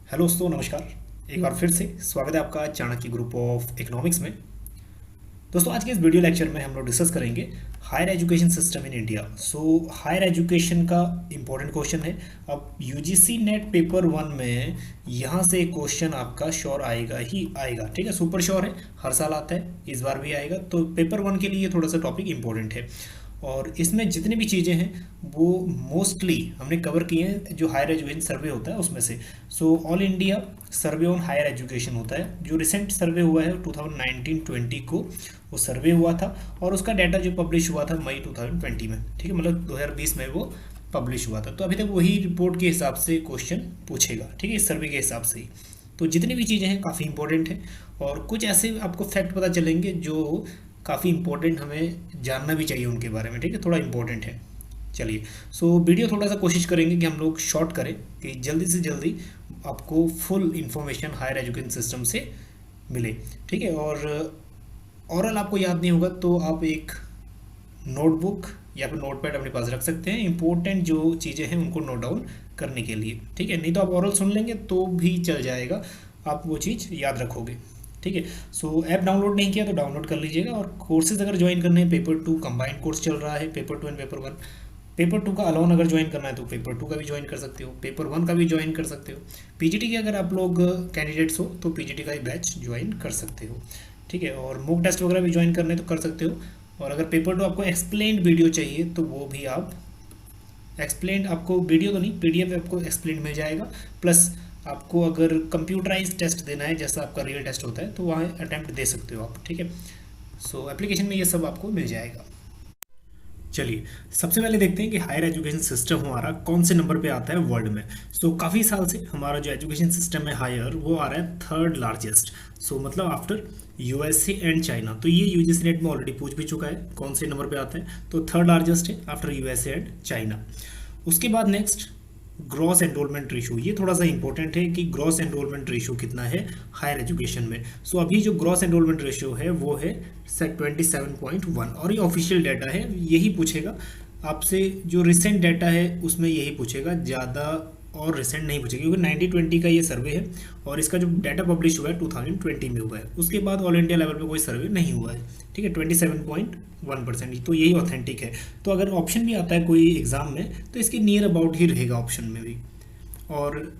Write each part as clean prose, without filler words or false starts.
Hello दोस्तों, नमस्कार। एक बार फिर से स्वागत है आपका चाणक्य ग्रुप ऑफ इकोनॉमिक्स में। दोस्तों, आज के इस वीडियो लेक्चर में हम लोग डिस्कस करेंगे higher education system in India. Higher education का इम्पोर्टेंट क्वेश्चन है। अब यूजीसी नेट पेपर 1 में यहाँ से क्वेश्चन आपका श्योर आएगा ही आएगा। ठीक है, सुपर श्योर है, हर साल आता है, इस बार भी आएगा। तो पेपर 1 के लिए ये थोड़ा सा टॉपिक इम्पोर्टेंट है और इसमें जितनी भी चीज़ें हैं वो मोस्टली हमने कवर किए हैं जो हायर एजुकेशन सर्वे होता है उसमें से। All India survey on higher education होता है, जो रिसेंट सर्वे हुआ है 2019-20 को वो सर्वे हुआ था और उसका डाटा जो पब्लिश हुआ था मई 2020 में। ठीक है, मतलब 2020 में वो पब्लिश हुआ था। तो अभी तक वही रिपोर्ट के हिसाब से क्वेश्चन पूछेगा। ठीक है, इस सर्वे के हिसाब से ही। तो जितनी भी चीज़ें हैं काफ़ी इंपॉर्टेंट हैं और कुछ ऐसे आपको फैक्ट पता चलेंगे जो काफ़ी इंपॉर्टेंट, हमें जानना भी चाहिए उनके बारे में। ठीक है, थोड़ा इंपॉर्टेंट है। चलिए, वीडियो थोड़ा सा कोशिश करेंगे कि हम लोग शॉर्ट करें कि जल्दी से जल्दी आपको full information higher education system से मिले। ठीक है, और ओरल आपको याद नहीं होगा तो आप एक नोटबुक या फिर नोटपैड अपने पास रख सकते हैं, इंपॉर्टेंट जो चीज़ें हैं उनको नोट डाउन करने के लिए। ठीक है, नहीं तो आप ओरल सुन लेंगे तो भी चल जाएगा, आप वो चीज़ याद रखोगे। ठीक है, ऐप डाउनलोड नहीं किया तो डाउनलोड कर लीजिएगा। और कोर्सेज अगर ज्वाइन करने हैं, पेपर 2 कंबाइंड कोर्स चल रहा है, पेपर 2 एंड पेपर 1। पेपर 2 का अलोन अगर ज्वाइन करना है तो पेपर 2 का भी ज्वाइन कर सकते हो, पेपर 1 का भी ज्वाइन कर सकते हो। पीजीटी के अगर आप लोग कैंडिडेट्स हो तो पीजीटी का ही बैच ज्वाइन कर सकते हो। ठीक है, और मॉक टेस्ट वगैरह भी ज्वाइन करने तो कर सकते हो। और अगर पेपर 2 आपको एक्सप्लेन्ड वीडियो चाहिए तो वो भी आप एक्सप्लेन्ड, आपको वीडियो तो नहीं, पीडीएफ आपको एक्सप्लेन्ड मिल जाएगा। प्लस आपको अगर कंप्यूटराइज टेस्ट देना है जैसा आपका रियल टेस्ट होता है तो वहाँ अटैम्प्ट दे सकते हो आप। ठीक है, एप्लीकेशन में ये सब आपको मिल जाएगा। चलिए, सबसे पहले देखते हैं कि हायर एजुकेशन सिस्टम हमारा कौन से नंबर पे आता है वर्ल्ड में। काफ़ी साल से हमारा जो एजुकेशन सिस्टम है हायर, वो आ रहा है थर्ड लार्जेस्ट। मतलब आफ्टर यूएसए एंड चाइना। तो ये यूजीसी नेट में ऑलरेडी पूछ भी चुका है कौन से नंबर पे आता है, तो थर्ड लार्जेस्ट है आफ्टर यूएसए एंड चाइना। उसके बाद नेक्स्ट ग्रॉस एनरोलमेंट रेशो, ये थोड़ा सा इंपॉर्टेंट है कि ग्रॉस एनरोलमेंट रेशो कितना है हायर एजुकेशन में। अभी जो ग्रॉस एनरोलमेंट रेशो है वो है 27.1 और ये ऑफिशियल डाटा है, यही पूछेगा आपसे। जो रिसेंट डाटा है उसमें यही पूछेगा, ज़्यादा और रिसेंट नहीं पूछेगा क्योंकि 1920 का ये सर्वे है और इसका जो डाटा पब्लिश हुआ है 2020 में हुआ है। उसके बाद ऑल इंडिया लेवल पे कोई सर्वे नहीं हुआ है। ठीक है, 27.1%, तो यही ऑथेंटिक है। तो अगर ऑप्शन भी आता है कोई एग्ज़ाम में तो इसके नियर अबाउट ही रहेगा ऑप्शन में भी। और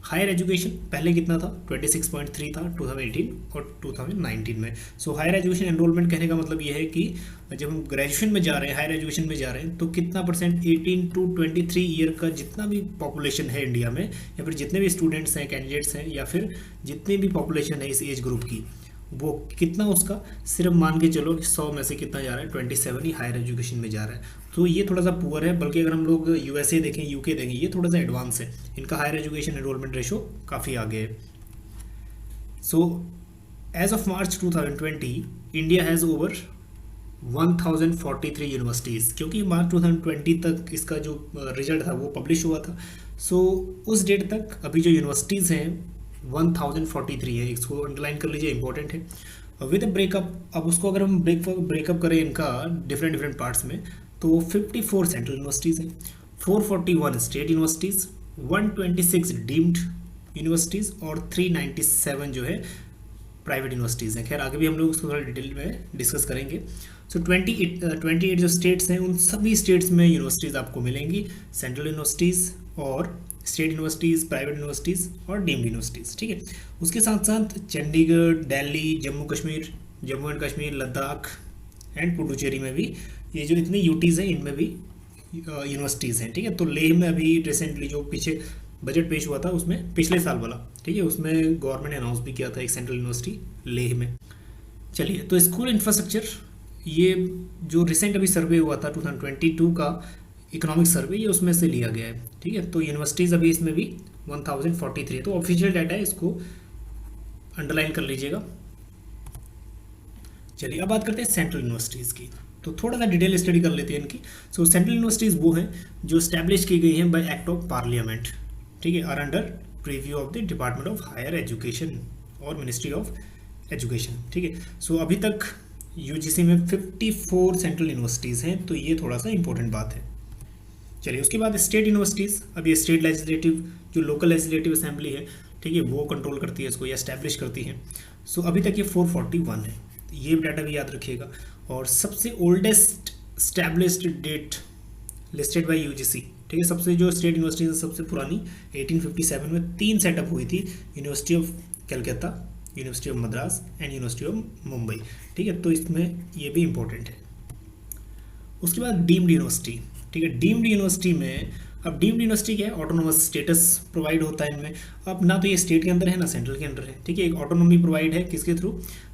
हायर एजुकेशन पहले कितना था, 26.3 था 2018 और 2019 में। हायर एजुकेशन एनरोलमेंट कहने का मतलब ये है कि जब हम ग्रेजुएशन में जा रहे हैं, हायर एजुकेशन में जा रहे हैं, तो कितना परसेंट 18 to 23 ईयर का जितना भी पॉपुलेशन है इंडिया में, या फिर जितने भी स्टूडेंट्स हैं, कैंडिडेट्स हैं, या फिर जितनी भी पॉपुलेशन है इस एज ग्रुप की, वो कितना, उसका सिर्फ मान के चलो 100 में से कितना जा रहा है, 27 ही हायर एजुकेशन में जा रहा है। तो ये थोड़ा सा पुअर है। बल्कि अगर हम लोग यूएसए देखें, यूके देखें, ये थोड़ा सा एडवांस है, इनका हायर एजुकेशन एनरोलमेंट रेशो काफ़ी आगे है। As of March 2020 India has over 1043 universities, क्योंकि मार्च 2020 तक इसका जो रिजल्ट था वो पब्लिश हुआ था। उस डेट तक अभी जो यूनिवर्सिटीज़ हैं 1043 है, इसको अंडरलाइन कर लीजिए, इंपॉर्टेंट है। विद ब्रेकअप, अब उसको अगर हम ब्रेकअप करें इनका डिफरेंट पार्ट्स में, तो 54 सेंट्रल यूनिवर्सिटीज़ हैं, 441 स्टेट यूनिवर्सिटीज़, 126 डीम्ड यूनिवर्सिटीज़ और 397 जो है प्राइवेट यूनिवर्सिटीज़ हैं। खैर आगे भी हम लोग उसको थोड़ा डिटेल में डिस्कस करेंगे। 28 जो स्टेट्स हैं उन सभी स्टेट्स में यूनिवर्सिटीज़ आपको मिलेंगी, सेंट्रल यूनिवर्सिटीज़ और स्टेट यूनिवर्सिटीज़, प्राइवेट यूनिवर्सिटीज़ और डीम्ड यूनिवर्सिटीज़। ठीक है, उसके साथ साथ चंडीगढ़, दिल्ली, जम्मू एंड कश्मीर, लद्दाख एंड पुडुचेरी में भी ये जो इतनी यूटीज़ हैं इनमें भी यूनिवर्सिटीज़ हैं। ठीक है, तो लेह में अभी रिसेंटली जो पीछे बजट पेश हुआ था उसमें, पिछले साल वाला, ठीक है, उसमें गवर्नमेंट ने अनाउंस भी किया था एक सेंट्रल यूनिवर्सिटी लेह में। चलिए, तो स्कूल इंफ्रास्ट्रक्चर, ये जो रिसेंट अभी सर्वे हुआ था 2022 का इकोनॉमिक सर्वे, ये उसमें से लिया गया है। ठीक है, तो यूनिवर्सिटीज़ अभी इसमें भी 1043 है, तो ऑफिशियल डाटा है, इसको अंडरलाइन कर लीजिएगा। चलिए, अब बात करते हैं सेंट्रल यूनिवर्सिटीज़ की, तो थोड़ा सा डिटेल स्टडी कर लेते हैं इनकी। सेंट्रल यूनिवर्सिटीज़ वो हैं जो स्टैब्लिश की गई हैं बाय एक्ट ऑफ पार्लियामेंट। ठीक है, are under preview of the department of higher education और मिनिस्ट्री ऑफ एजुकेशन। ठीक है, अभी तक यूजीसी में 54 सेंट्रल यूनिवर्सिटीज़ हैं, तो ये थोड़ा सा इंपॉर्टेंट बात है। चलिए, उसके बाद स्टेट यूनिवर्सिटीज़, अब ये स्टेट लेजिस्लेटिव, जो लोकल लेजिस्लेटिव असेंबली है, ठीक है, वो कंट्रोल करती है इसको या एस्टैब्लिश करती है। सो अभी तक ये 441 है, ये डाटा भी याद रखिएगा। और सबसे oldest established date listed by UGC, ठीक है, सबसे जो स्टेट यूनिवर्सिटी है सबसे पुरानी 1857 में 3 सेटअप हुई थी, university of Calcutta, university of Madras and university of Mumbai, ठीक है, तो इसमें ये भी इंपॉर्टेंट है। उसके बाद डीम्ड यूनिवर्सिटी, ठीक है, डीम्ड यूनिवर्सिटी में, अब डीम्ड यूनिवर्सिटी क्या है, ऑटोनोमस स्टेटस प्रोवाइड होता है इनमें। अब ना तो ये स्टेट के अंदर है ना सेंट्रल के अंदर है, ठीक है, एक ऑटोनॉमी प्रोवाइड है किसके थ्रू,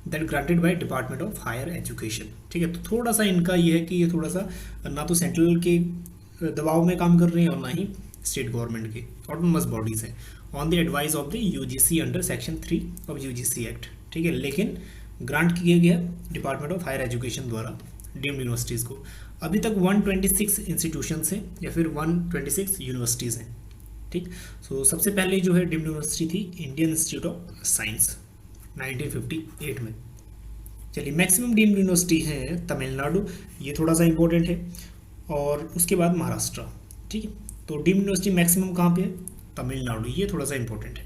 that granted by department of higher education, ठीक है। तो थोड़ा सा इनका ये है कि ये थोड़ा सा ना तो सेंट्रल के दबाव में काम कर रही हैं और ना ही स्टेट गवर्नमेंट की, ऑटोनोमस बॉडीज हैं, on the advice of the UGC under section 3 of UGC act, ठीक है, लेकिन ग्रांट किया गया डिपार्टमेंट ऑफ हायर एजुकेशन द्वारा डीम्ड यूनिवर्सिटीज़ को। अभी तक 126 इंस्टीट्यूशंस हैं या फिर 126 यूनिवर्सिटीज़ हैं, ठीक। सो सबसे पहले जो है डीम्ड यूनिवर्सिटी थी इंडियन इंस्टीट्यूट ऑफ साइंस 1958 में। चलिए, मैक्सिमम डीम्ड यूनिवर्सिटी है तमिलनाडु, ये थोड़ा सा इंपॉर्टेंट है, और उसके बाद महाराष्ट्र, ठीक है। तो डीम्ड यूनिवर्सिटी मैक्सिमम कहाँ पे है, तमिलनाडु, ये थोड़ा सा इंपॉर्टेंट है।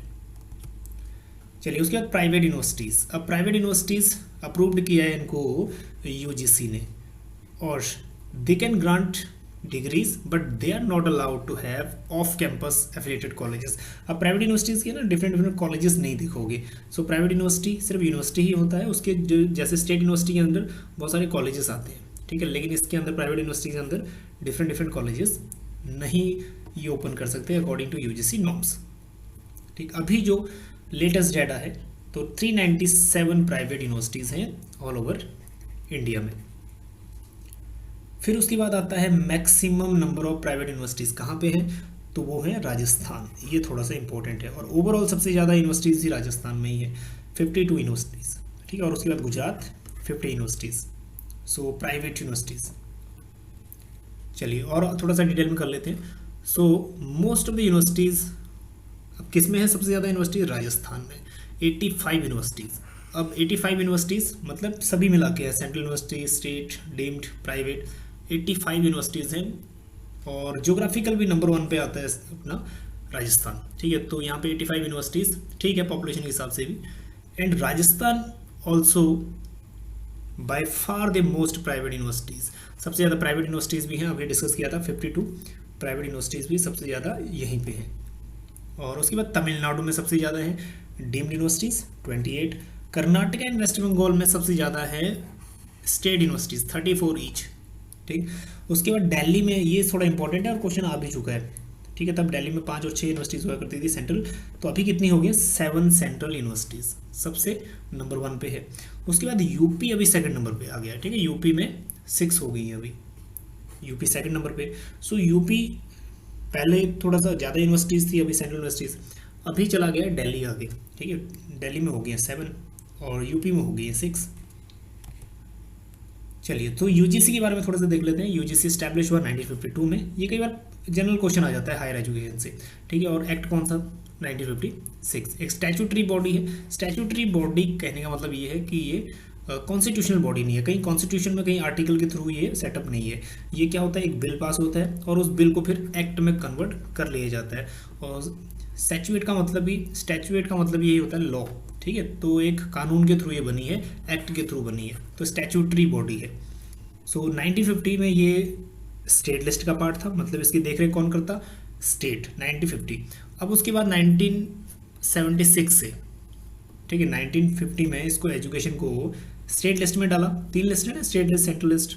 चलिए, उसके बाद प्राइवेट यूनिवर्सिटीज़। अब प्राइवेट यूनिवर्सिटीज़ अप्रूव्ड किया है इनको यूजीसी ने, और they can grant degrees but they are not allowed to have off campus affiliated colleges. अब प्राइवेट यूनिवर्सिटीज़ के ना डिफरेंट कॉलेजेस नहीं देखोगे। सो प्राइवेट यूनिवर्सिटी सिर्फ यूनिवर्सिटी ही होता है, उसके जो जैसे स्टेट यूनिवर्सिटी के अंदर बहुत सारे कॉलेजेस आते हैं, ठीक है, लेकिन इसके अंदर प्राइवेट यूनिवर्सिटी के अंदर डिफरेंट कॉलेजेस नहीं ये ओपन कर सकते अकॉर्डिंग टू यूजीसी नॉर्म्स, ठीक। अभी जो लेटेस्ट डाटा है तो 397 प्राइवेट यूनिवर्सिटीज़ हैं ऑल ओवर इंडिया में। फिर उसके बाद आता है maximum number of private universities कहाँ पे हैं, तो वो है राजस्थान, ये थोड़ा सा इंपॉर्टेंट है, और ओवरऑल सबसे ज़्यादा यूनिवर्सिटीज़ ही राजस्थान में ही है, 52 यूनिवर्सिटीज़, ठीक है, और उसके बाद Gujarat 50 universities, so private universities. चलिए, और थोड़ा सा डिटेल में कर लेते हैं। So most of the universities अब किस में है सबसे ज़्यादा यूनिवर्सिटीज़, राजस्थान में 85 यूनिवर्सिटीज़। अब 85 यूनिवर्सिटीज़ मतलब सभी मिला के है, central university, state, deemed, private, 85 universities हैं, और ज्योग्राफिकल भी नंबर 1 पे आता है अपना राजस्थान, ठीक है। तो यहाँ पे 85 यूनिवर्सिटीज़, ठीक है, पॉपुलेशन के हिसाब से भी, and Rajasthan also by far the most private universities, सबसे ज़्यादा प्राइवेट यूनिवर्सिटीज़ भी हैं, अभी डिस्कस किया था 52 प्राइवेट यूनिवर्सिटीज़ भी सबसे ज़्यादा यहीं पे हैं। और उसके बाद तमिलनाडु में सबसे ज़्यादा है deemed universities 28, Karnataka and West Bengal में सबसे ज़्यादा है स्टेट यूनिवर्सिटीज़ 34 ईच, ठीक। उसके बाद दिल्ली में, ये थोड़ा इंपॉर्टेंट है और क्वेश्चन आ भी चुका है, ठीक है, तब दिल्ली में 5 और 6 यूनिवर्सिटीज़ हुआ करती थी सेंट्रल, तो अभी कितनी हो गई, 7 सेंट्रल यूनिवर्सिटीज़ सबसे नंबर 1 पे है। उसके बाद यूपी अभी सेकंड नंबर पे आ गया, ठीक है, यूपी में 6 हो गई है अभी, यूपी सेकंड नंबर पे। सो यूपी पहले थोड़ा सा ज़्यादा यूनिवर्सिटीज़ थी, अभी सेंट्रल यूनिवर्सिटीज़, अभी चला गया दिल्ली आगे, ठीक है, दिल्ली में हो गई है 7 और यूपी में हो गई है 6। चलिए, तो यूजीसी के बारे में थोड़ा सा देख लेते हैं। यूजीसी स्टैब्लिश हुआ 1952 में, ये कई बार जनरल क्वेश्चन आ जाता है हायर एजुकेशन से, ठीक है, और एक्ट कौन सा, 1956। एक स्टैट्यूटरी बॉडी है। स्टैट्यूटरी बॉडी कहने का मतलब ये है कि ये कॉन्स्टिट्यूशनल बॉडी नहीं है, कहीं कॉन्स्टिट्यूशन में कहीं आर्टिकल के थ्रू ये सेटअप नहीं है। ये क्या होता है, एक बिल पास होता है और उस बिल को फिर एक्ट में कन्वर्ट कर लिया जाता है, और स्टैट्यूट का मतलब यही होता है लॉ, ठीक है, तो एक कानून के थ्रू ये बनी है, एक्ट के थ्रू बनी है, तो स्टैट्यूटरी बॉडी है। सो 1950 में ये स्टेट लिस्ट का पार्ट था, मतलब इसकी देखरेख कौन करता, स्टेट, 1950। अब उसके बाद 1976 से, ठीक है, 1950 में इसको एजुकेशन को स्टेट लिस्ट में डाला, 3 लिस्ट है ना, स्टेट लिस्ट, सेंट्रल लिस्ट,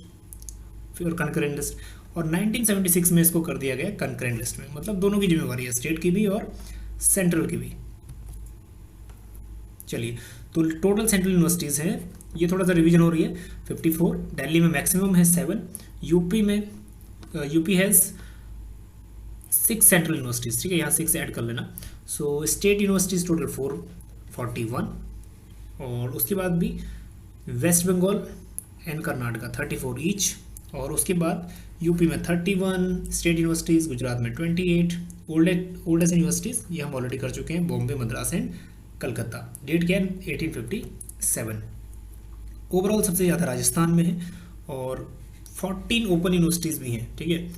फिर कंकरेंट लिस्ट, और 1976 में इसको कर दिया गया कंकरेंट लिस्ट में, मतलब दोनों की जिम्मेवारी है, स्टेट की भी और सेंट्रल की भी। चलिए, तो टोटल सेंट्रल यूनिवर्सिटीज़ हैं, ये थोड़ा सा रिवीजन हो रही है, 54, दिल्ली में मैक्सिमम है 7, यूपी हैज़ 6 सेंट्रल यूनिवर्सिटीज़, ठीक है, यहाँ 6 ऐड कर लेना। सो स्टेट यूनिवर्सिटीज़ टोटल 441, और उसके बाद भी वेस्ट बंगाल एंड कर्नाटका 34 ईच, और उसके बाद यूपी में 31 स्टेट यूनिवर्सिटीज़, गुजरात में 28, ओल्डेस्ट यूनिवर्सिटीज़ ये हम ऑलरेडी कर चुके हैं, बॉम्बे, मद्रास एंड कलकत्ता। डेट क्या है, 1857। ओवरऑल सबसे ज़्यादा राजस्थान में है, और 14 ओपन यूनिवर्सिटीज़ भी हैं, ठीक है,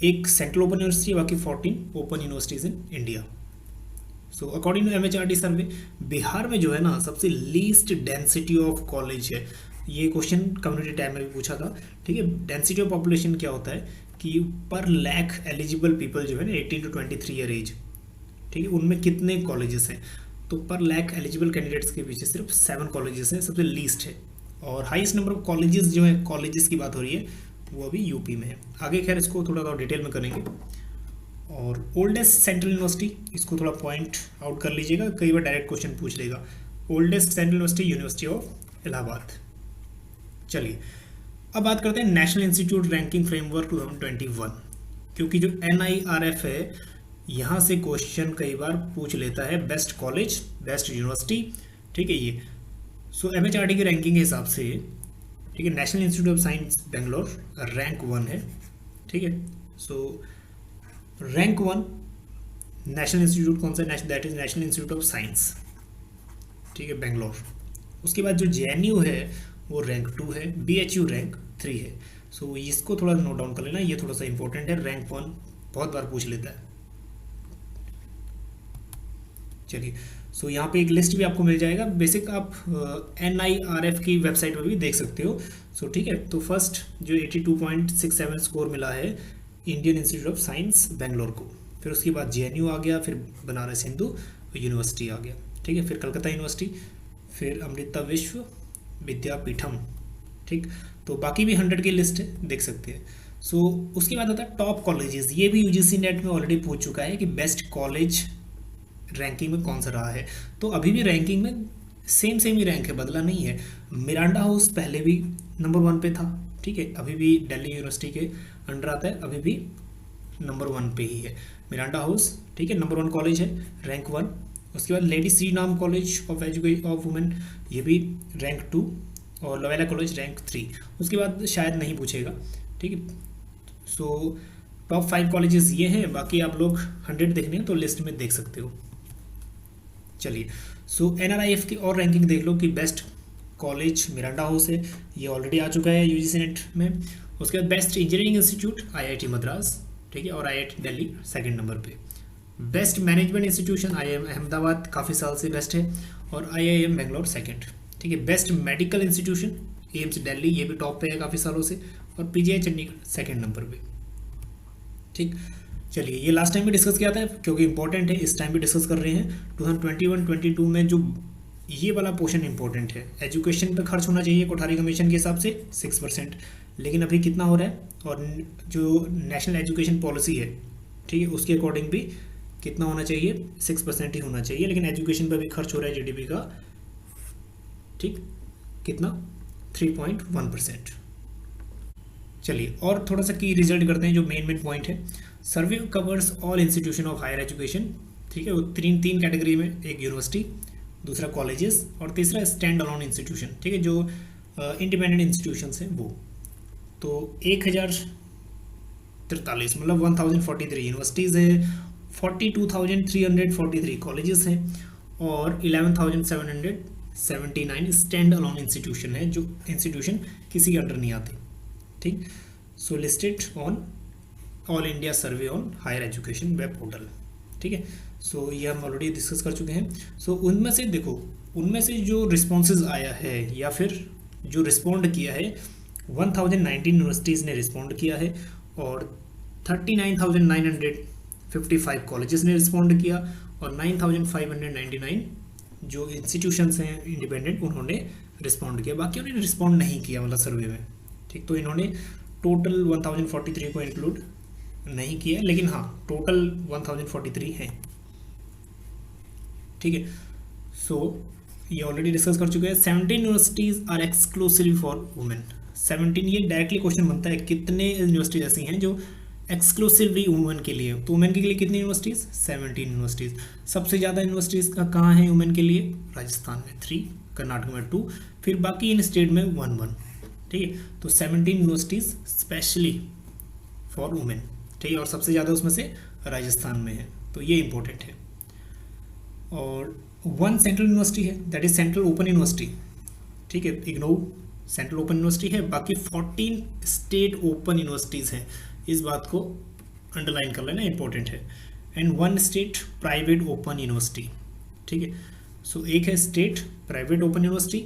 एक सेंट्रल ओपन यूनिवर्सिटी, बाकी 14 open universities in India. So according to MHRD survey Bihar में जो है ना सबसे लीस्ट डेंसिटी ऑफ कॉलेज है। ये क्वेश्चन कम्युनिटी टैब में भी पूछा था, ठीक है। डेंसिटी ऑफ पॉपुलेशन क्या होता है कि पर लैख एलिजिबल पीपल जो है ना 18 to 23 ईयर एज, ठीक है, उनमें कितने कॉलेजेस हैं। तो पर लैख एलिजिबल कैंडिडेट्स के पीछे सिर्फ 7 कॉलेजेस हैं, सबसे लीस्ट है। और हाईएस्ट नंबर ऑफ कॉलेजेस जो है, कॉलेजेस की बात हो रही है, वो अभी यूपी में है। आगे खैर इसको थोड़ा और डिटेल में करेंगे। और ओल्डेस्ट सेंट्रल यूनिवर्सिटी, इसको थोड़ा पॉइंट आउट कर लीजिएगा, कई बार डायरेक्ट क्वेश्चन पूछ लेगा। Oldest central university university of Allahabad. चलिए अब बात करते हैं नेशनल इंस्टीट्यूट रैंकिंग फ्रेमवर्क 2021, क्योंकि जो NIRF है यहाँ से क्वेश्चन कई बार पूछ लेता है बेस्ट कॉलेज, बेस्ट यूनिवर्सिटी, ठीक है। ये सो MHRD की रैंकिंग के हिसाब से, ठीक है, national institute of science Bangalore rank 1 है, ठीक है। सो रैंक 1 नेशनल इंस्टीट्यूट कौन सा, that is national institute of science, ठीक है, बेंगलोर। उसके बाद जो JNU है वो रैंक 2 है, BHU रैंक 3 है। सो इसको थोड़ा नोट डाउन कर लेना, ये थोड़ा सा इंपॉर्टेंट है, रैंक 1 बहुत बार पूछ लेता है। चलिए सो यहाँ पे एक लिस्ट भी आपको मिल जाएगा, बेसिक आप NIRF की वेबसाइट पर भी देख सकते हो। सो ठीक है, तो फर्स्ट जो 82.67 स्कोर मिला है Indian institute of science Bangalore को, फिर उसके बाद JNU आ गया, फिर बनारस हिंदू यूनिवर्सिटी आ गया, ठीक है, फिर कलकत्ता यूनिवर्सिटी, फिर अमृता विश्व विद्यापीठम, ठीक। तो बाकी भी 100 की लिस्ट है, देख सकते हैं। सो उसके बाद आता है टॉप कॉलेजेस। ये भी UGC नेट में ऑलरेडी पूछ चुका है कि बेस्ट कॉलेज रैंकिंग में कौन सा रहा है। तो अभी भी रैंकिंग में सेम ही रैंक है, बदला नहीं है। मिरांडा हाउस पहले भी नंबर 1 पे था, ठीक है, अभी भी दिल्ली यूनिवर्सिटी के अंडर आता है, अभी भी नंबर 1 पे ही है मिरांडा हाउस, ठीक है, नंबर 1 कॉलेज है, रैंक 1। उसके बाद लेडी श्री नाम college of education of women, ये भी रैंक 2, और लोवेला कॉलेज रैंक 3। उसके बाद शायद नहीं पूछेगा, ठीक है। सो टॉप 5 कॉलेजेस ये हैं, बाकी आप लोग 100 देखने हैं तो लिस्ट में देख सकते हो। चलिए सो NRIF की और रैंकिंग देख लो कि बेस्ट कॉलेज मिरांडा हाउस है, ये ऑलरेडी आ चुका है UGC नेट में। उसके बाद best engineering institute IIT Madras, ठीक है, और IIT दिल्ली सेकंड नंबर पे। Best management institution IIM Ahmedabad काफ़ी साल से बेस्ट है, और IIM बेंगलोर सेकंड, ठीक है। Best medical institution AIMS Delhi, ये भी टॉप पे है काफ़ी सालों से, और PGI चंडीगढ़ सेकंड नंबर पे, ठीक। चलिए ये लास्ट टाइम भी डिस्कस किया था क्योंकि इंपॉर्टेंट है, इस टाइम भी डिस्कस कर रहे हैं। 2021-22 में जो ये वाला पोर्शन इंपॉर्टेंट है, एजुकेशन पे खर्च होना चाहिए कोठारी कमीशन के हिसाब से 6%, लेकिन अभी कितना हो रहा है, और जो नेशनल एजुकेशन पॉलिसी है, ठीक है, उसके अकॉर्डिंग भी कितना होना चाहिए, 6% ही होना चाहिए, लेकिन एजुकेशन पर भी खर्च हो रहा है GDP का, ठीक, कितना 3.1%। चलिए और थोड़ा सा की रिजल्ट करते हैं, जो मेन पॉइंट है। Survey covers all institution of higher education, ठीक है, वो तीन कैटेगरी में, एक यूनिवर्सिटी, दूसरा कॉलेजेस, और तीसरा स्टैंड अलोन इंस्टीट्यूशन, ठीक है, जो इंडिपेंडेंट इंस्टीट्यूशंस हैं वो। तो 1043 मतलब 1043 यूनिवर्सिटीज़ है, 42,343 कॉलेजेस हैं, और 11,779 स्टैंड अलोन इंस्टीट्यूशन है, जो इंस्टीट्यूशन किसी के अंडर नहीं आते, ठीक। So listed on all India survey on higher education web portal, ठीक है। सो ये हम ऑलरेडी डिस्कस कर चुके हैं। सो उनमें से देखो, उनमें से जो रिस्पॉन्सेज आया है या फिर जो रिस्पॉन्ड किया है, 1019 यूनिवर्सिटीज़ ने रिस्पॉन्ड किया है, और 39,955 कॉलेजेस ने रिस्पॉन्ड किया, और 9,599 जो इंस्टीट्यूशंस हैं इंडिपेंडेंट, उन्होंने रिस्पॉन्ड किया। बाकी उन्होंने रिस्पॉन्ड नहीं किया मतलब सर्वे में, ठीक। तो इन्होंने टोटल 1043 को इंक्लूड नहीं किया, लेकिन हाँ टोटल 1043 हैं, ठीक है। सो ये ऑलरेडी डिस्कस कर चुके हैं। 17 universities are exclusively for women. 17, ये डायरेक्टली क्वेश्चन बनता है कितने यूनिवर्सिटीज ऐसी हैं जो एक्सक्लूसिवली वुमेन के लिए। तो वुमेन के लिए कितनी यूनिवर्सिटीज़, 17 यूनिवर्सिटीज़। सबसे ज़्यादा यूनिवर्सिटीज़ का कहाँ है वुमेन के लिए, राजस्थान में 3, कर्नाटक में 2, फिर बाकी इन स्टेट में 1, ठीक है। तो 17 यूनिवर्सिटीज़ स्पेशली फॉर वुमेन, ठीक है, और सबसे ज़्यादा उसमें से राजस्थान में है, तो ये इंपॉर्टेंट है। और 1 सेंट्रल यूनिवर्सिटी है, that is central open university, ठीक है, इग्नोऊ सेंट्रल ओपन यूनिवर्सिटी है। बाकी 14 स्टेट ओपन यूनिवर्सिटीज़ हैं, इस बात को अंडरलाइन कर लेना, इंपॉर्टेंट है। And one state private open university, ठीक है। सो एक है स्टेट प्राइवेट ओपन यूनिवर्सिटी,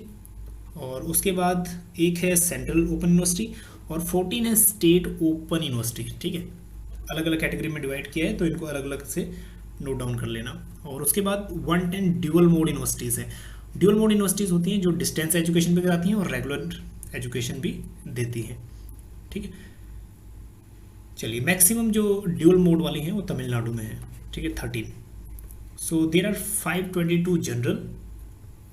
और उसके बाद एक है सेंट्रल ओपन यूनिवर्सिटी, और 14 है स्टेट ओपन यूनिवर्सिटी, ठीक है। अलग अलग कैटेगरी में डिवाइड किया है, तो इनको अलग अलग से नोट डाउन कर लेना। और उसके बाद 110 ड्यूअल मोड यूनिवर्सिटीज़ है। ड्यूअल मोड यूनिवर्सिटीज़ होती हैं जो डिस्टेंस एजुकेशन भी कराती हैं और रेगुलर एजुकेशन भी देती हैं, ठीक है। चलिए, मैक्सिमम जो ड्यूअल मोड वाली हैं वो तमिलनाडु में है, ठीक है, 13। So there are 522 general,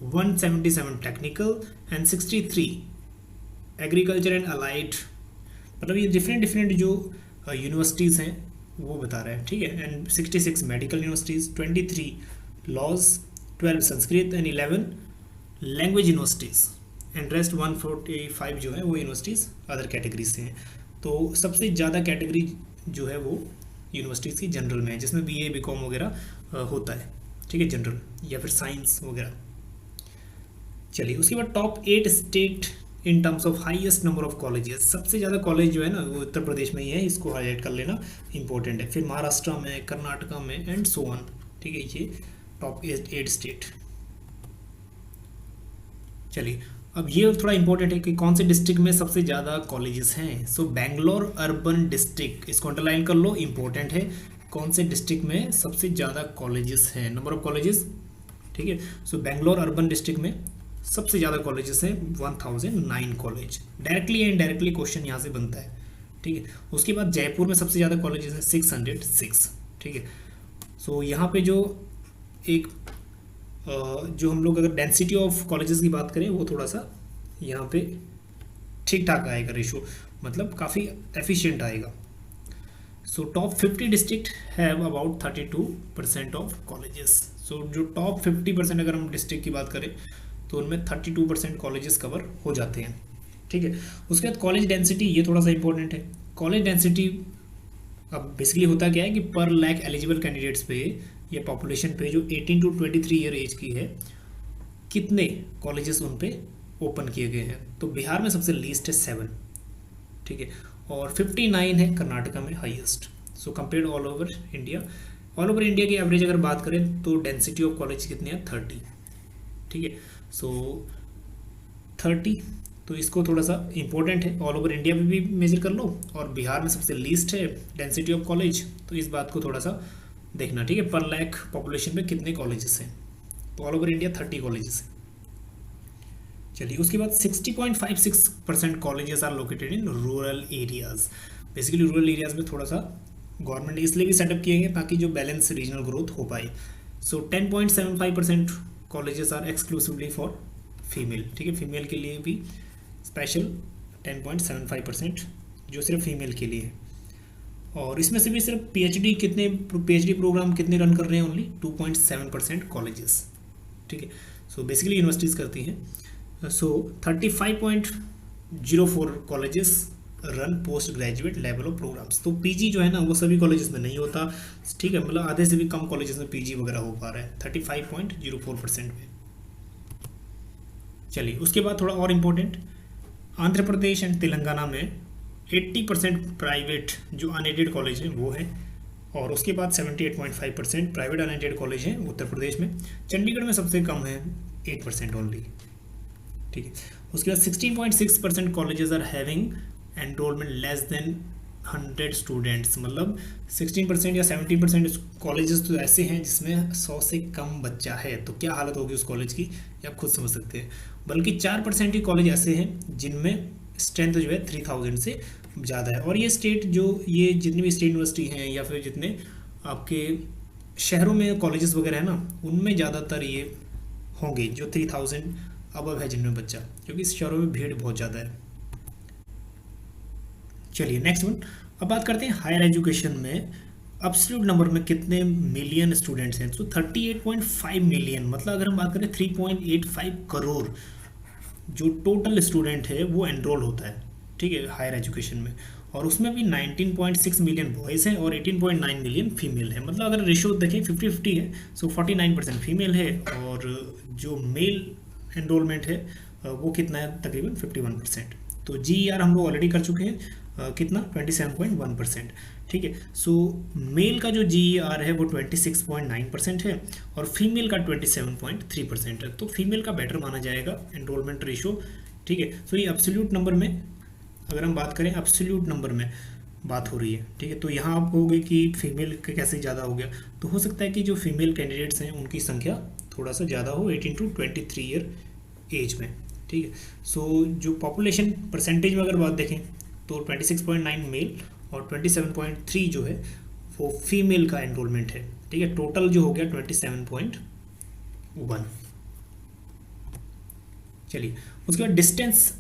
177 technical and 63 agriculture and allied. मतलब ये डिफरेंट जो यूनिवर्सिटीज़ हैं वो बता रहे हैं, ठीक है। And 66 medical universities, 23 laws, 12 Sanskrit and 11 language universities, and rest 145 जो है वो यूनिवर्सिटीज़ अदर कैटेगरी से हैं। तो सबसे ज़्यादा कैटेगरी जो है वो यूनिवर्सिटीज़ की जनरल में है, जिसमें BA BCom वगैरह होता है, ठीक है, जनरल या फिर साइंस वगैरह। चलिए, उसके बाद top 8 state in terms of highest number of colleges. सबसे ज़्यादा कॉलेज जो है ना वो उत्तर प्रदेश में ही है, इसको हाईलाइट कर लेना इंपॉर्टेंट है। फिर महाराष्ट्र में, कर्नाटका में एंड सो ऑन, ठीक है। ये टॉप 8 स्टेट। चलिए, अब ये थोड़ा इंपॉर्टेंट है कि कौन से डिस्ट्रिक्ट में सबसे ज़्यादा कॉलेजेस हैं। सो बेंगलोर अर्बन डिस्ट्रिक्ट, इसको अंडरलाइन कर लो, इंपॉर्टेंट है। कौन से डिस्ट्रिक्ट में सबसे ज़्यादा कॉलेजेस हैं, नंबर ऑफ कॉलेजेस, ठीक है। सो बेंगलोर अर्बन डिस्ट्रिक्ट में सबसे ज़्यादा कॉलेजेस हैं, 1009 college. Directly and indirectly question यहाँ से बनता है, ठीक है। उसके बाद जयपुर में सबसे ज़्यादा कॉलेजेस हैं, 606, ठीक है। सो यहाँ पे जो एक जो हम लोग अगर डेंसिटी ऑफ कॉलेजेस की बात करें वो थोड़ा सा यहाँ पे ठीक ठाक आएगा रेशो, मतलब काफ़ी एफिशिएंट आएगा। So top 50 district have about 32% of colleges. So जो टॉप 50% अगर हम डिस्ट्रिक्ट की बात करें तो उनमें 32% कॉलेजेस कवर हो जाते हैं, ठीक है। उसके बाद कॉलेज डेंसिटी, ये थोड़ा सा इंपॉर्टेंट है। कॉलेज डेंसिटी अब बेसिकली होता क्या है कि पर लैख एलिजिबल कैंडिडेट्स पे या पॉपुलेशन पे जो 18 to 23 ईयर एज की है, कितने कॉलेजेस उन पे ओपन किए गए हैं। तो बिहार में सबसे लीस्ट है 7, ठीक है, और 59 है कर्नाटका में highest. So compared all over India, all over India की एवरेज अगर बात करें तो डेंसिटी ऑफ कॉलेज कितनी है, 30, ठीक है। सो 30, तो इसको थोड़ा सा इंपॉर्टेंट है, ऑल ओवर इंडिया में भी मेजर कर लो, और बिहार में सबसे लीस्ट है डेंसिटी ऑफ कॉलेज, तो इस बात को थोड़ा सा देखना, ठीक है। पर लैख पॉपुलेशन में कितने कॉलेजेस हैं, तो ऑल ओवर इंडिया 30 कॉलेजेस हैं। चलिए, उसके बाद 60.56% colleges are located in rural areas. Basically rural areas में थोड़ा सा गवर्नमेंट ने इसलिए भी सेटअप किए हैं ताकि जो बैलेंस रीजनल ग्रोथ हो पाए। So 10.75% colleges are exclusively for female, ठीक है, फीमेल के लिए भी स्पेशल 10.75% जो सिर्फ फीमेल के लिए है। और इसमें से भी सिर्फ पीएचडी प्रोग्राम कितने रन कर रहे हैं, ओनली 2.7% कॉलेजेस, ठीक है। सो बेसिकली यूनिवर्सिटीज़ करती हैं। So 35.04 colleges run post graduate level of programs. तो पीजी जो है ना वो सभी कॉलेजेस में नहीं होता, ठीक है, मतलब आधे से भी कम कॉलेजेस में पीजी वगैरह हो पा रहा है, 35.04% में। चलिए, उसके बाद थोड़ा और इम्पोर्टेंट, आंध्र प्रदेश एंड तेलंगाना में 80% प्राइवेट जो अनएडेड कॉलेज हैं वो है, और उसके बाद 78.5% प्राइवेट अनएडेड कॉलेज हैं उत्तर प्रदेश में। चंडीगढ़ में सबसे कम है, 8% ओनली, ठीक है। उसके बाद 16.6% colleges are having enrolment less than 100 students, मतलब 16% या 17% कॉलेजेस तो ऐसे हैं जिसमें 100 से कम बच्चा है, तो क्या हालत होगी उस कॉलेज की, ये आप खुद समझ सकते हैं। बल्कि 4% ही कॉलेज ऐसे हैं जिनमें स्ट्रेंथ जो है 3000 से ज़्यादा है। और ये जितनी भी स्टेट यूनिवर्सिटी हैं या फिर जितने आपके शहरों में कॉलेजेस वगैरह है ना, उनमें ज़्यादातर ये होंगे जो 3000 अबव है जिनमें बच्चा, क्योंकि शहरों में भीड़ बहुत ज़्यादा है। चलिए, नेक्स्ट वन, अब बात करते हैं हायर एजुकेशन में एब्सोल्यूट नंबर में कितने मिलियन स्टूडेंट्स हैं। तो 38.5 मिलियन, मतलब अगर हम बात करें 3.85 करोड़ जो टोटल स्टूडेंट है वो एनरोल होता है, ठीक है, हायर एजुकेशन में। और उसमें भी 19.6 मिलियन बॉयज़ हैं और 18.9 मिलियन फीमेल है। मतलब अगर रेशो देखें 50-50 है, सो 49% फीमेल है, और जो मेल एनरोलमेंट है वो कितना है, तकरीबन 51%। तो GER हम लोग ऑलरेडी कर चुके हैं, कितना 27.1%। ठीक है। सो मेल का जो GER है वो 26.9% है और फीमेल का 27.3% है। तो फीमेल का बेटर माना जाएगा एनरोलमेंट रेशो, ठीक है। सो ये एब्सोल्यूट नंबर में अगर हम बात करें, एब्सोल्यूट नंबर में बात हो रही है, ठीक है। तो यहाँ आप कहोगे कि फीमेल का कैसे ज़्यादा हो गया, तो हो सकता है कि जो फीमेल कैंडिडेट्स हैं उनकी संख्या थोड़ा सा ज़्यादा हो 18 to 23 ईयर एज में, ठीक है। सो जो पॉपुलेशन परसेंटेज में अगर बात देखें तो 26.9 मेल और 27.3 जो है वो फीमेल का एनरोलमेंट है, ठीक है। टोटल जो हो गया 27.1। चलिए, उसके बाद डिस्टेंस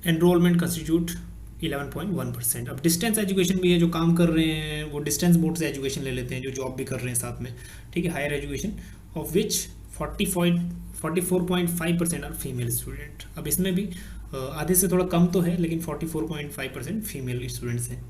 एनरोलमेंट कंस्टिट्यूट 11.1%। अब डिस्टेंस एजुकेशन भी है, जो काम कर रहे हैं वो डिस्टेंस बोर्ड से एजुकेशन ले लेते हैं, जो जॉब भी कर रहे हैं साथ में, ठीक है। Higher education of which 44.5% are female student. अब इसमें भी आधे से थोड़ा कम तो है, लेकिन 44.5% फीमेल स्टूडेंट्स हैं।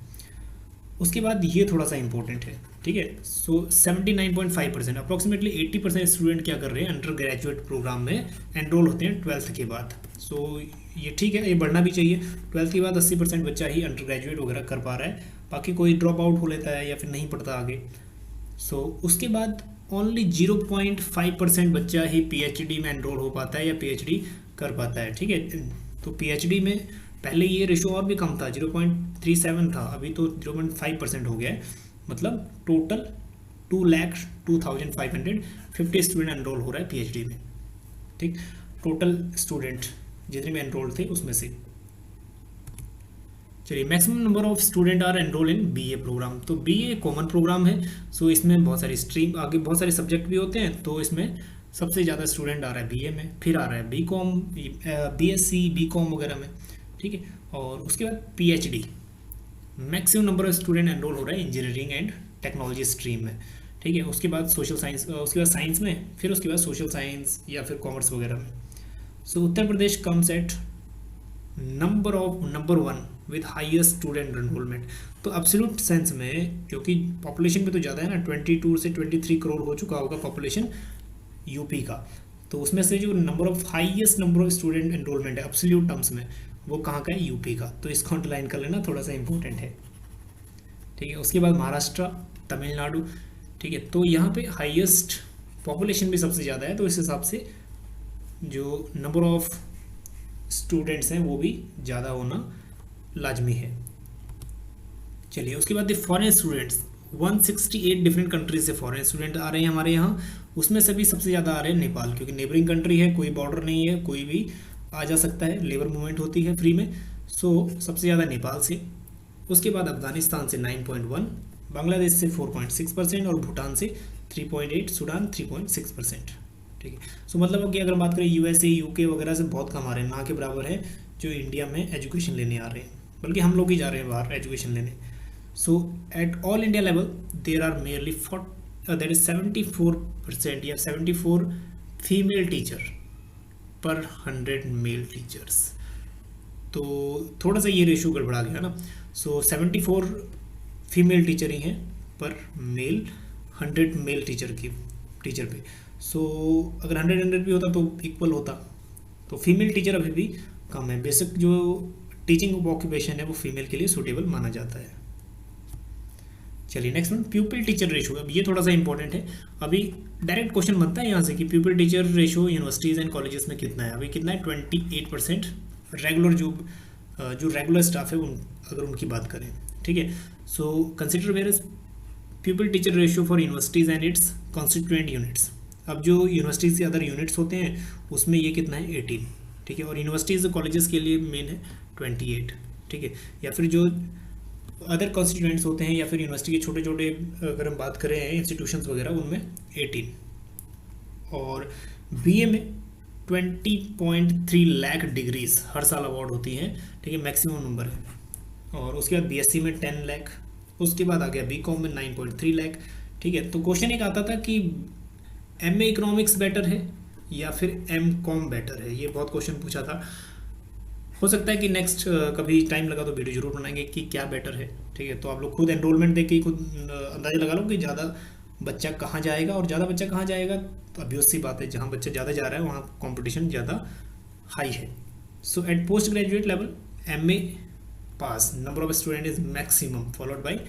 उसके बाद ये थोड़ा सा इंपॉर्टेंट है, ठीक है। सो 79.5%, अप्रॉक्सीमेटली 80% स्टूडेंट क्या कर रहे हैं, अंडर ग्रेजुएट प्रोग्राम में एनरोल होते हैं 12th के बाद। सो ये ठीक है, ये बढ़ना भी चाहिए। 12th के बाद 80% बच्चा ही अंडर ग्रेजुएट वगैरह कर पा रहा है, बाकी कोई ड्रॉप आउट हो लेता है या फिर नहीं पढ़ता आगे। सो उसके बाद ओनली 0.5% बच्चा ही PhD में एनरोल हो पाता है या PhD कर पाता है, ठीक है। तो PhD में पहले ये रेशो और भी कम था, 0.37 था, अभी तो 0.5% हो गया है। मतलब टोटल 2,02,550 स्टूडेंट एनरोल हो रहा है PhD में, ठीक। टोटल स्टूडेंट जितने में एनरोल थे उसमें से। चलिए, maximum number of student are enrol in BA program. तो BA कॉमन प्रोग्राम है, सो इसमें बहुत सारी स्ट्रीम, आगे बहुत सारे सब्जेक्ट भी होते हैं, तो इसमें सबसे ज़्यादा स्टूडेंट आ रहा है BA में, फिर आ रहा है BCom, BSc, BCom वगैरह में, ठीक है। और उसके बाद PhD maximum number of student enrol हो रहा है इंजीनियरिंग एंड टेक्नोलॉजी स्ट्रीम में, ठीक है। उसके बाद सोशल साइंस, उसके बाद साइंस में, फिर उसके बाद सोशल साइंस या फिर कॉमर्स वगैरह में। So Uttar Pradesh comes at number 1 with highest student enrolment. तो एब्सोल्यूट सेंस में, क्योंकि पॉपुलेशन भी तो ज़्यादा है ना, 22 से 23 करोड़ हो चुका होगा पॉपुलेशन यूपी का, तो उसमें से जो highest number of student enrolment है एब्सोल्यूट टर्म्स में, वो कहाँ का है, यूपी का। तो इसको अंडरलाइन कर लेना, थोड़ा सा इंपॉर्टेंट है, ठीक है। उसके बाद महाराष्ट्र, तमिलनाडु, ठीक है। तो यहाँ पे हाईएस्ट पॉपुलेशन भी सबसे ज़्यादा है, तो इस हिसाब से जो नंबर ऑफ स्टूडेंट्स हैं वो भी ज़्यादा होना लाजमी है। चलिए, उसके बाद फॉरेन स्टूडेंट्स, 168 डिफरेंट कंट्रीज से फॉरेन स्टूडेंट आ रहे हैं हमारे यहाँ। उसमें से भी सबसे ज़्यादा आ रहे हैं नेपाल, क्योंकि नेबरिंग कंट्री है, कोई बॉर्डर नहीं है, कोई भी आ जा सकता है, लेबर मूवमेंट होती है फ्री में। सो सबसे ज़्यादा नेपाल से। उसके बाद अफगानिस्तान से 9.1, बांग्लादेश से 4.6% और भूटान से 3.8, सूडान 3.6%, ठीक है। सो मतलब कि अगर बात करें USA, UK वगैरह से बहुत कम आ रहे हैं, ना के बराबर है जो इंडिया में एजुकेशन लेने आ रहे हैं, बल्कि हम लोग ही जा रहे हैं बाहर एजुकेशन लेने। So at all India level there are merely 74% या 74 फीमेल टीचर पर 100 मेल टीचर्स। तो थोड़ा सा ये रेशो गड़बड़ा गया ना। सो 74 फीमेल टीचर ही हैं पर मेल 100 मेल टीचर पे। सो अगर 100 भी होता तो इक्वल होता, तो फीमेल टीचर अभी भी कम है। बेसिक जो टीचिंग ऑक्यूपेशन है वो फीमेल के लिए सूटेबल माना जाता है। चलिए, नेक्स्ट वन, प्यूपिल टीचर रेशो। अब ये थोड़ा सा इंपॉर्टेंट है। अभी डायरेक्ट क्वेश्चन बनता है यहाँ से कि प्यूपिल teacher ratio universities and colleges में कितना है। अभी कितना है, 28%। रेगुलर जो रेगुलर स्टाफ है अगर उनकी बात करें, ठीक है। So consider where pupil teacher ratio for universities and its constituent units. अब जो यूनिवर्सिटीज़ के अदर यूनिट्स होते हैं उसमें ये कितना है, 18, ठीक है। और यूनिवर्सिटीज़ कॉलेजेस के लिए मेन है 28, ठीक है। या फिर जो अदर कॉन्स्टिट्यूएंट्स होते हैं या फिर यूनिवर्सिटी के छोटे छोटे अगर हम बात करें इंस्टीट्यूशंस वगैरह, उनमें 18। और BA में 20.3 लाख डिग्रीज हर साल अवार्ड होती हैं, ठीक है, मैक्सिमम नंबर है। और उसके बाद BSc में 10 लाख, उसके बाद आ गया BCom में 9.3 लाख, ठीक है। तो क्वेश्चन एक आता था कि MA इकोनॉमिक्स बेटर है या फिर MCom बेटर है, ये बहुत क्वेश्चन पूछा था। हो सकता है कि नेक्स्ट कभी टाइम लगा तो वीडियो जरूर बनाएंगे कि क्या बेटर है, ठीक है। तो आप लोग खुद एनरोलमेंट देख के खुद अंदाजा लगा लो कि ज़्यादा बच्चा कहाँ जाएगा, और ज़्यादा बच्चा कहाँ जाएगा तो ऑब्वियस सी बात है, जहाँ बच्चा ज़्यादा जा रहा है वहाँ कंपटीशन ज़्यादा हाई है। So at post graduate level MA pass number of student is maximum followed by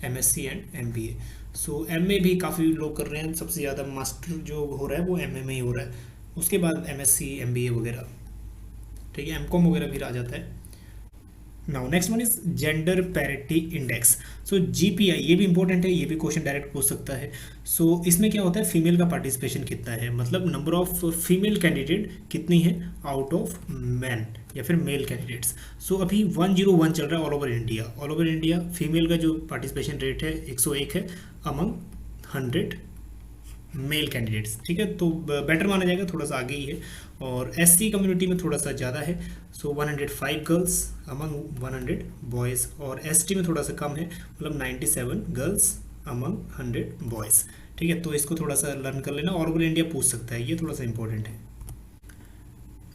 MSc and MBA। So MA भी काफ़ी लोग कर रहे हैं, सबसे ज़्यादा मास्टर जो हो रहा है वो MA में ही हो रहा है, उसके बाद MSc MBA वगैरह, ठीक है, MCOM वगैरह भी आ जाता है। Now next one is gender parity index. So GPI ये भी इंपॉर्टेंट है, ये भी क्वेश्चन डायरेक्ट पूछ सकता है। सो इसमें क्या होता है, फीमेल का पार्टिसिपेशन कितना है, मतलब नंबर ऑफ फीमेल कैंडिडेट कितनी है आउट ऑफ मैन या फिर मेल कैंडिडेट्स। सो अभी 101 चल रहा है all over India. All over India female का जो पार्टिसिपेशन रेट है 101 है अमंग 100 मेल कैंडिडेट्स, ठीक है, तो बेटर माना जाएगा, थोड़ा सा आगे ही है। और SC कम्युनिटी में थोड़ा सा ज़्यादा है, सो 105 गर्ल्स अमंग 100 बॉयज़, और ST में थोड़ा सा कम है, मतलब 97 गर्ल्स अमंग 100 बॉयज़, ठीक है, तो इसको थोड़ा सा लर्न कर लेना, ऑल ओवर इंडिया पूछ सकता है, ये थोड़ा सा इंपॉर्टेंट है।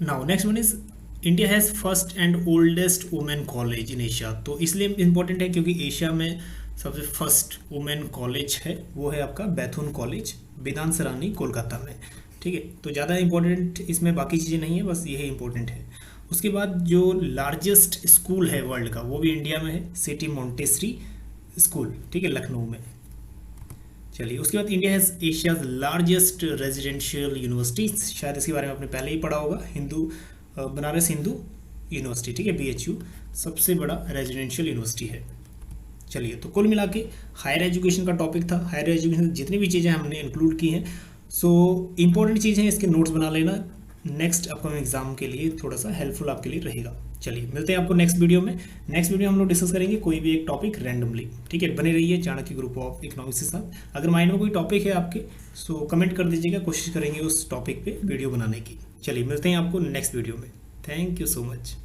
Now next one is India has first and oldest women college in Asia. तो इसलिए इंपॉर्टेंट है क्योंकि एशिया में सबसे फर्स्ट वुमेन कॉलेज है वो है आपका बैथुन कॉलेज, बिदान सरानी, कोलकाता में, ठीक है, तो ज़्यादा इंपॉर्टेंट इसमें बाकी चीज़ें नहीं है, बस यही इंपॉर्टेंट है। उसके बाद जो लार्जेस्ट स्कूल है वर्ल्ड का वो भी इंडिया में है, सिटी मोंटेसरी स्कूल, ठीक है, लखनऊ में। चलिए उसके बाद India has Asia's largest residential universities, शायद इसके बारे में आपने पहले ही पढ़ा होगा, बनारस हिंदू यूनिवर्सिटी, ठीक है, BHU सबसे बड़ा रेजिडेंशियल यूनिवर्सिटी है। चलिए तो कुल मिला के हायर एजुकेशन का टॉपिक था, हायर एजुकेशन जितनी भी चीज़ें हमने इंक्लूड की हैं, सो इंपॉर्टेंट चीज़ें इसके नोट्स बना लेना, नेक्स्ट अपकमिंग एग्जाम के लिए थोड़ा सा हेल्पफुल आपके लिए रहेगा। चलिए मिलते हैं आपको नेक्स्ट वीडियो में। नेक्स्ट वीडियो हम लोग डिस्कस करेंगे कोई भी एक टॉपिक रैंडमली, ठीक है, बने रहिए चाणक्य ग्रुप ऑफ इकोनॉमिक्स के साथ। अगर माइंड में कोई टॉपिक है आपके सो कमेंट कर दीजिएगा, कोशिश करेंगे उस टॉपिक पे वीडियो बनाने की। चलिए मिलते हैं आपको नेक्स्ट वीडियो में। Thank you so much.